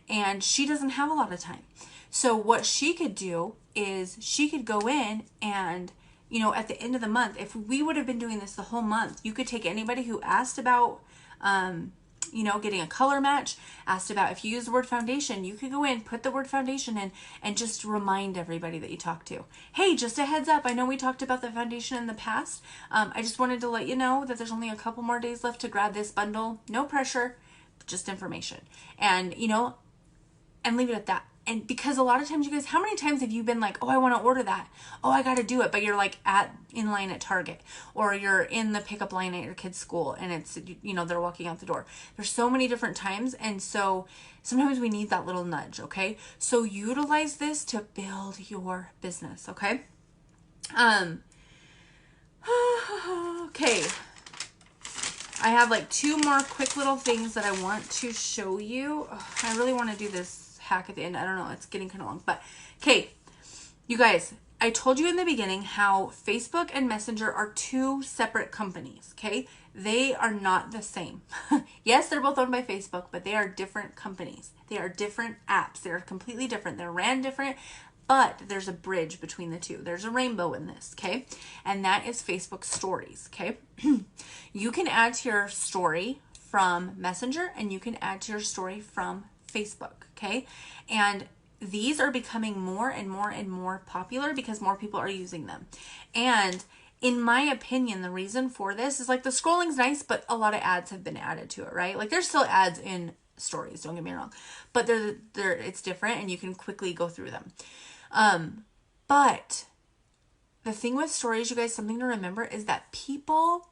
S1: and she doesn't have a lot of time. So what she could do is she could go in and, at the end of the month, if we would have been doing this the whole month, you could take anybody who asked about, getting a color match, asked about if you use the word foundation, you could go in, put the word foundation in, and just remind everybody that you talked to. Hey, just a heads up. I know we talked about the foundation in the past. I just wanted to let you know that there's only a couple more days left to grab this bundle. No pressure, just information. And, and leave it at that. And because a lot of times, you guys, how many times have you been like, oh, I want to order that. Oh, I got to do it. But you're like in line at Target, or you're in the pickup line at your kid's school, and it's, they're walking out the door. There's so many different times. And so sometimes we need that little nudge. Okay. So utilize this to build your business. Okay. Okay. I have like 2 more quick little things that I want to show you. I really want to do this hack at the end. I don't know. It's getting kind of long, but okay. You guys, I told you in the beginning how Facebook and Messenger are 2 separate companies. Okay. They are not the same. Yes, they're both owned by Facebook, but they are different companies. They are different apps. They're completely different. They're ran different, but there's a bridge between the 2. There's a rainbow in this. Okay. And that is Facebook stories. Okay. You can add to your story from Messenger, and you can add to your story from Facebook. Okay. And these are becoming more and more and more popular because more people are using them. And in my opinion, the reason for this is like the scrolling's nice, but a lot of ads have been added to it, right? Like there's still ads in stories, don't get me wrong, but it's different and you can quickly go through them. But the thing with stories, you guys, something to remember is that people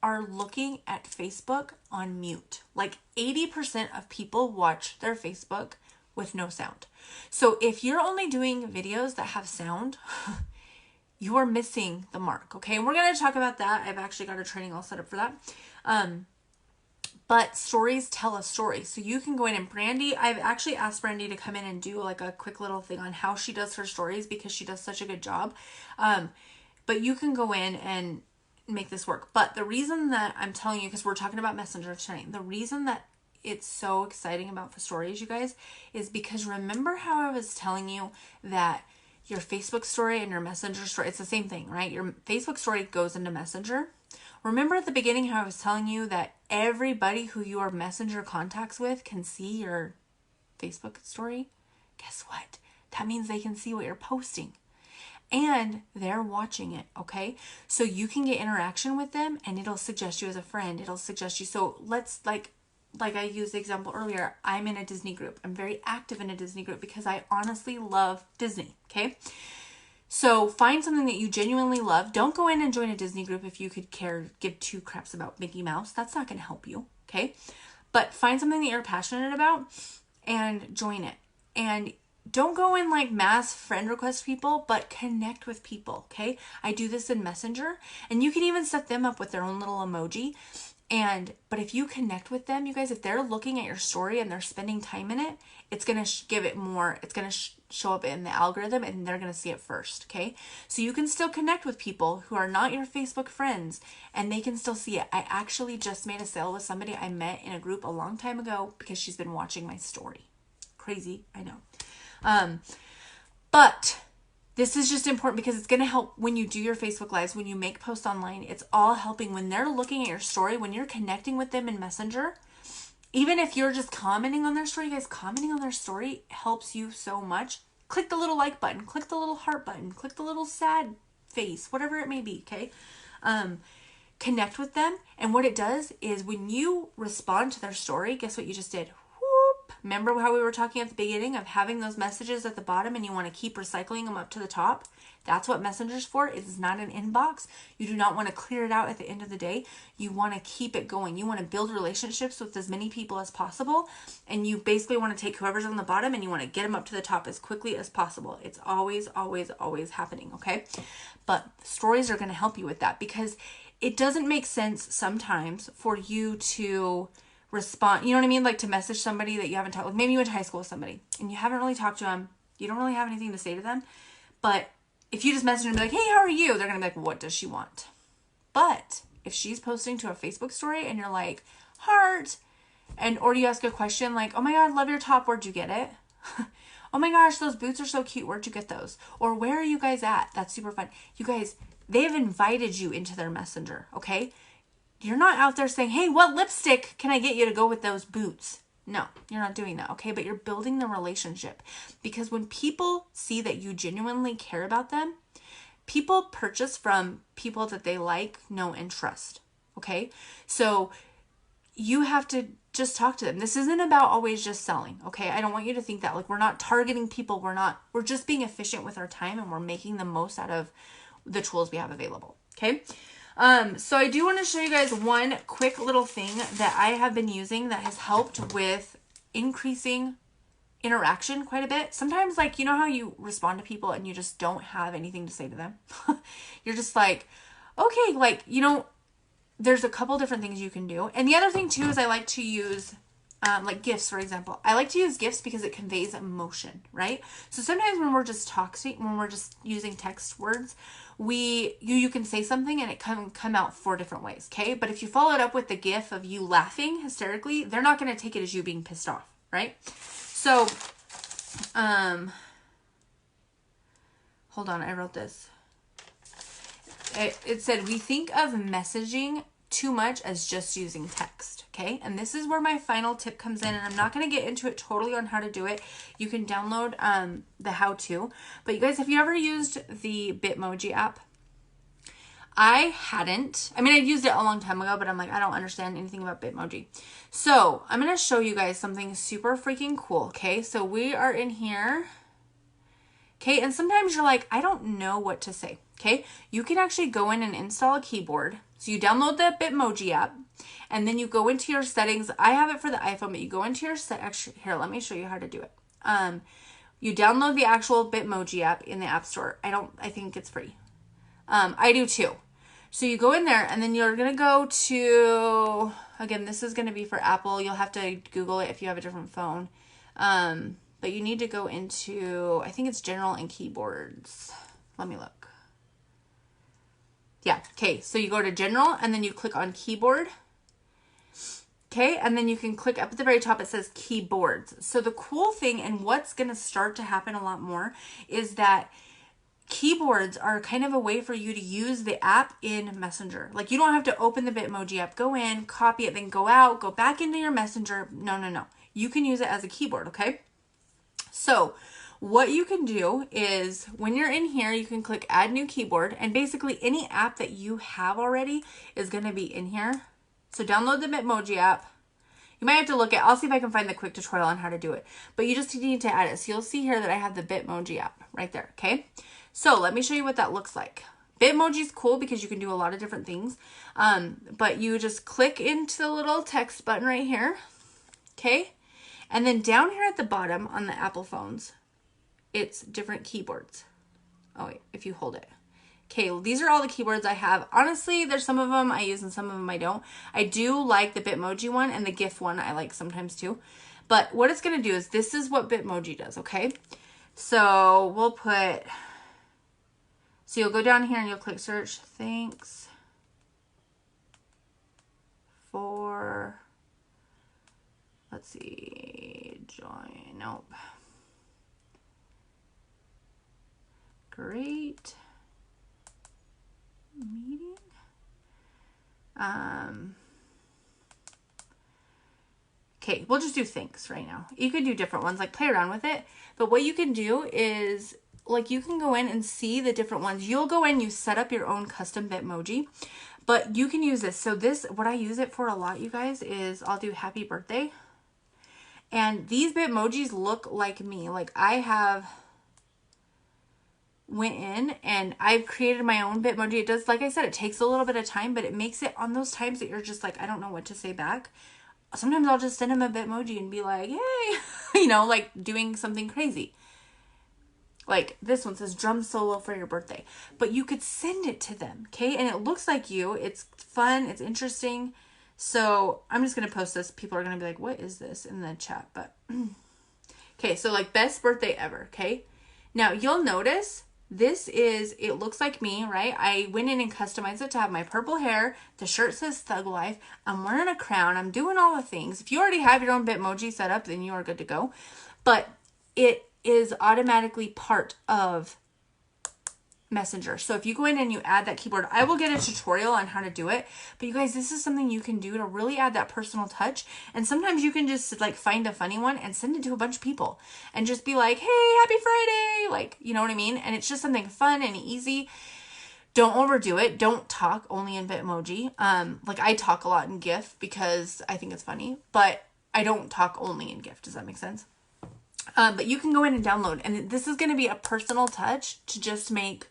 S1: are looking at Facebook on mute. Like 80% of people watch their Facebook with no sound. So if you're only doing videos that have sound, you are missing the mark. Okay. And we're going to talk about that. I've actually got a training all set up for that. But stories tell a story. So you can go in, and Brandy, I've actually asked Brandy to come in and do like a quick little thing on how she does her stories because she does such a good job. But you can go in and make this work. But the reason that I'm telling you, because we're talking about Messenger tonight, the reason that it's so exciting about the stories, you guys, is because remember how I was telling you that your Facebook story and your Messenger story, it's the same thing, right? Your Facebook story goes into Messenger. Remember at the beginning how I was telling you that everybody who your Messenger contacts with can see your Facebook story? Guess what? That means they can see what you're posting. And they're watching it, okay? So you can get interaction with them, and it'll suggest you as a friend. It'll suggest you. So let's, like I used the example earlier, I'm in a Disney group. I'm very active in a Disney group because I honestly love Disney, okay? So find something that you genuinely love. Don't go in and join a Disney group if you could give 2 craps about Mickey Mouse. That's not going to help you, okay? But find something that you're passionate about and join it. And don't go in like mass friend request people, but connect with people, okay? I do this in Messenger, and you can even set them up with their own little emoji. But if you connect with them, you guys, if they're looking at your story and they're spending time in it, it's going to give it more, it's going to show up in the algorithm, and they're going to see it first, okay? So you can still connect with people who are not your Facebook friends, and they can still see it. I actually just made a sale with somebody I met in a group a long time ago because she's been watching my story. Crazy, I know. But this is just important because it's going to help when you do your Facebook Lives, when you make posts online. It's all helping when they're looking at your story, when you're connecting with them in Messenger. Even if you're just commenting on their story, guys, commenting on their story helps you so much. Click the little like button, click the little heart button, click the little sad face, whatever it may be, okay? Connect with them. And what it does is when you respond to their story, guess what you just did? Whoop. Remember how we were talking at the beginning of having those messages at the bottom and you want to keep recycling them up to the top? That's what Messenger's for. It is not an inbox. You do not want to clear it out at the end of the day. You want to keep it going. You want to build relationships with as many people as possible. And you basically want to take whoever's on the bottom and you want to get them up to the top as quickly as possible. It's always, always, always happening, okay? But stories are going to help you with that because it doesn't make sense sometimes for you to respond. You know what I mean? Like to message somebody that you haven't talked with. Maybe you went to high school with somebody and you haven't really talked to them. You don't really have anything to say to them. But if you just message them and be like, hey, how are you? They're going to be like, what does she want? But if she's posting to a Facebook story and you're like, heart, or you ask a question like, oh my God, love your top. Where'd you get it? Oh my gosh, those boots are so cute. Where'd you get those? Or where are you guys at? That's super fun. You guys, they've invited you into their messenger, okay? You're not out there saying, hey, what lipstick can I get you to go with those boots? No, you're not doing that, okay? But you're building the relationship. Because when people see that you genuinely care about them, people purchase from people that they like, know, and trust, okay? So you have to just talk to them. This isn't about always just selling, okay? I don't want you to think that. Like, we're not targeting people. We're just being efficient with our time and we're making the most out of the tools we have available, okay? So I do want to show you guys one quick little thing that I have been using that has helped with increasing interaction quite a bit. Sometimes, like, you know how you respond to people and you just don't have anything to say to them? You're just like, okay, like, you know, there's a couple different things you can do. And the other thing too is I like to use like gifts, for example. I like to use gifts because it conveys emotion, right? So sometimes when we're just talking, when we're just using text words, you can say something and it can come out 4 different ways, okay? But if you follow it up with the gif of you laughing hysterically, they're not going to take it as you being pissed off, right? So, hold on, I wrote this. It said, we think of messaging too much as just using text, okay? And this is where my final tip comes in, and I'm not going to get into it totally on how to do it. You can download the how-to. But you guys, have you ever used the Bitmoji app? I hadn't. I mean, I used it a long time ago, but I'm like, I don't understand anything about Bitmoji. So I'm going to show you guys something super freaking cool, okay? So we are in here. Okay, and sometimes you're like, I don't know what to say. Okay, you can actually go in and install a keyboard. So you download the Bitmoji app, and then you go into your settings. I have it for the iPhone, but you go into your here, let me show you how to do it. You download the actual Bitmoji app in the App Store. I think it's free. I do too. So you go in there, and then you're gonna go to, again, this is gonna be for Apple. You'll have to Google it if you have a different phone. But you need to go into, I think it's General and Keyboards. Let me look. Yeah, okay, so you go to General and then you click on Keyboard. Okay, and then you can click up at the very top, it says Keyboards. So the cool thing, and what's going to start to happen a lot more, is that keyboards are kind of a way for you to use the app in Messenger. Like, you don't have to open the Bitmoji app, go in, copy it, then go out, go back into your Messenger. No. You can use it as a keyboard, okay? So what you can do is when you're in here, you can click add new keyboard, and basically any app that you have already is going to be in here. So download the Bitmoji app. You might have to look at, I'll see if I can find the quick tutorial on how to do it, but you just need to add it. So you'll see here that I have the Bitmoji app right there. Okay. So let me show you what that looks like. Bitmoji is cool because you can do a lot of different things. But you just click into the little text button right here. Okay. And then down here at the bottom on the Apple phones, it's different keyboards. Oh wait, if you hold it. Okay, well, these are all the keyboards I have. Honestly, there's some of them I use and some of them I don't. I do like the Bitmoji one, and the GIF one I like sometimes too. But what it's going to do is, this is what Bitmoji does, okay? So we'll put, so you'll go down here and you'll click search. Thanks for, let's see, join, nope. Great meeting. Okay, we'll just do thanks right now. You could do different ones, like play around with it. But what you can do is, like, you can go in and see the different ones. You'll go in, you set up your own custom Bitmoji, but you can use this. So this, what I use it for a lot, you guys, is I'll do happy birthday. And these Bitmojis look like me. Like, I have went in and I've created my own Bitmoji. It does, like I said, it takes a little bit of time, but it makes it on those times that you're just like, I don't know what to say back. Sometimes I'll just send them a Bitmoji and be like, hey, you know, like doing something crazy. Like this one says drum solo for your birthday, but you could send it to them. Okay. And it looks like you, it's fun. It's interesting. So I'm just going to post this. People are going to be like, what is this in the chat? But okay. So like best birthday ever. Okay. Now you'll notice this is, it looks like me, right? I went in and customized it to have my purple hair. The shirt says Thug Life. I'm wearing a crown. I'm doing all the things. If you already have your own Bitmoji set up, then you are good to go. But it is automatically part of Messenger. So if you go in and you add that keyboard, I will get a tutorial on how to do it. But you guys, this is something you can do to really add that personal touch. And sometimes you can just like find a funny one and send it to a bunch of people and just be like, hey, happy Friday. Like, you know what I mean? And it's just something fun and easy. Don't overdo it. Don't talk only in Bitmoji. Like I talk a lot in GIF because I think it's funny, but I don't talk only in GIF. Does that make sense? But you can go in and download, and this is going to be a personal touch to just make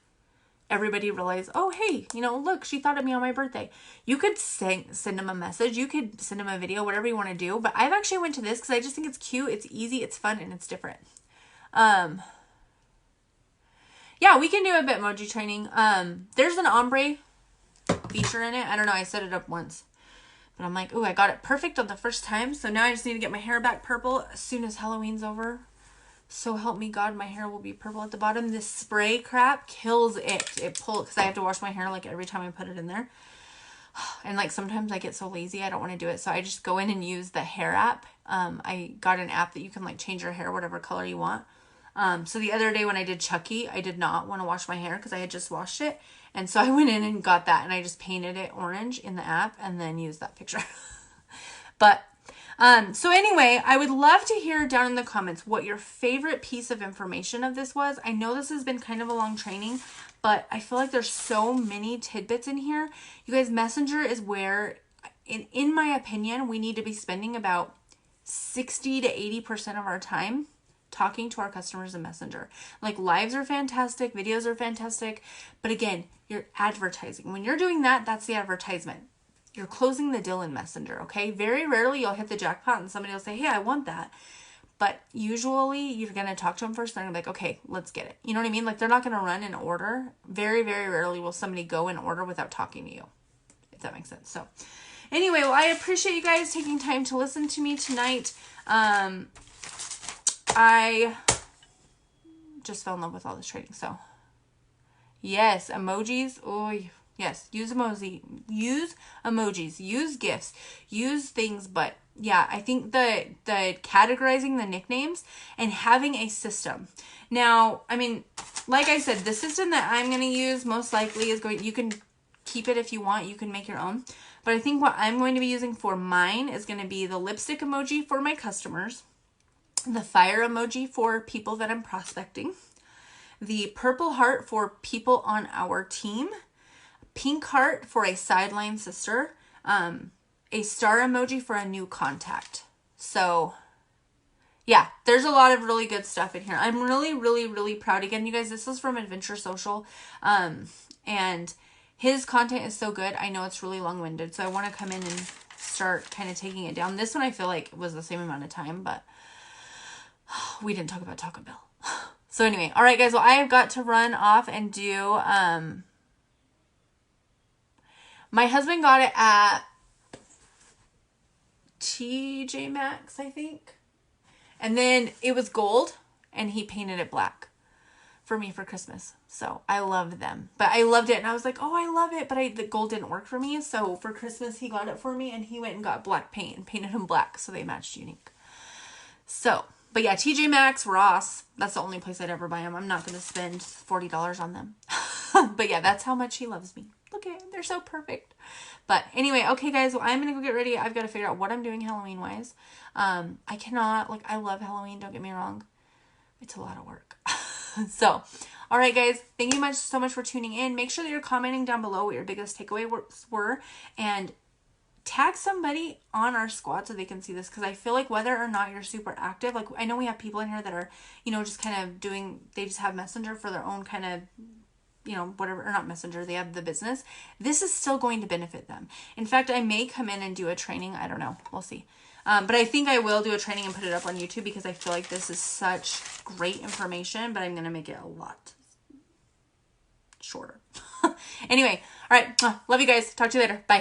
S1: everybody realize, oh, hey, you know, look, she thought of me on my birthday. You could send them a message. You could send them a video, whatever you want to do. But I've actually went to this because I just think it's cute. It's easy. It's fun. And it's different. Yeah, we can do a Bitmoji training. There's an ombre feature in it. I don't know. I set it up once. But I'm like, ooh, I got it perfect on the first time. So now I just need to get my hair back purple as soon as Halloween's over. So help me God, my hair will be purple at the bottom. This spray crap kills it. It pulls, because I have to wash my hair like every time I put it in there. And like sometimes I get so lazy, I don't want to do it. So I just go in and use the hair app. I got an app that you can like change your hair whatever color you want. So the other day when I did Chucky, I did not want to wash my hair because I had just washed it. And so I went in and got that and I just painted it orange in the app and then used that picture. But so anyway, I would love to hear down in the comments what your favorite piece of information of this was. I know this has been kind of a long training, but I feel like there's so many tidbits in here. You guys, Messenger is where, in my opinion, we need to be spending about 60 to 80% of our time talking to our customers in Messenger. Like lives are fantastic, videos are fantastic, but again, you're advertising. When you're doing that, that's the advertisement. You're closing the deal in Messenger, okay? Very rarely you'll hit the jackpot and somebody will say, hey, I want that. But usually you're going to talk to them first. They're going to be like, okay, let's get it. You know what I mean? Like they're not going to run an order. Very, very rarely will somebody go and order without talking to you, if that makes sense. So anyway, well, I appreciate you guys taking time to listen to me tonight. I just fell in love with all this trading. So yes, emojis. Oh, yes, use emojis, use gifts, use things. But yeah, I think the categorizing the nicknames and having a system. Now, I mean, like I said, the system that I'm going to use most likely is you can keep it if you want, you can make your own. But I think what I'm going to be using for mine is going to be the lipstick emoji for my customers, the fire emoji for people that I'm prospecting, the purple heart for people on our team, pink heart for a sideline sister, a star emoji for a new contact. So yeah, there's a lot of really good stuff in here. I'm really, really, really proud. Again, you guys, this is from Adventure Social. And his content is so good. I know it's really long-winded, so I want to come in and start kind of taking it down. This one I feel like was the same amount of time, but we didn't talk about Taco Bell. So anyway, all right, guys. Well, I have got to run off and do, my husband got it at TJ Maxx, I think. And then it was gold and he painted it black for me for Christmas. So I loved them, but I loved it. And I was like, oh, I love it. But the gold didn't work for me. So for Christmas, he got it for me and he went and got black paint and painted him black. So they matched unique. So, but yeah, TJ Maxx, Ross, that's the only place I'd ever buy them. I'm not going to spend $40 on them. But yeah, that's how much he loves me. Look at them. They're so perfect. But anyway, okay, guys. Well, I'm going to go get ready. I've got to figure out what I'm doing Halloween-wise. I cannot, like, I love Halloween. Don't get me wrong. It's a lot of work. So, all right, guys. Thank you so much for tuning in. Make sure that you're commenting down below what your biggest takeaways were. And tag somebody on our squad so they can see this, because I feel like whether or not you're super active, like I know we have people in here that are, you know, just kind of doing, they just have Messenger for their own kind of, you know, whatever, or not Messenger, they have the business. This is still going to benefit them. In fact, I may come in and do a training. I don't know. We'll see. But I think I will do a training and put it up on YouTube, because I feel like this is such great information, but I'm going to make it a lot shorter. Anyway, all right. Love you guys. Talk to you later. Bye.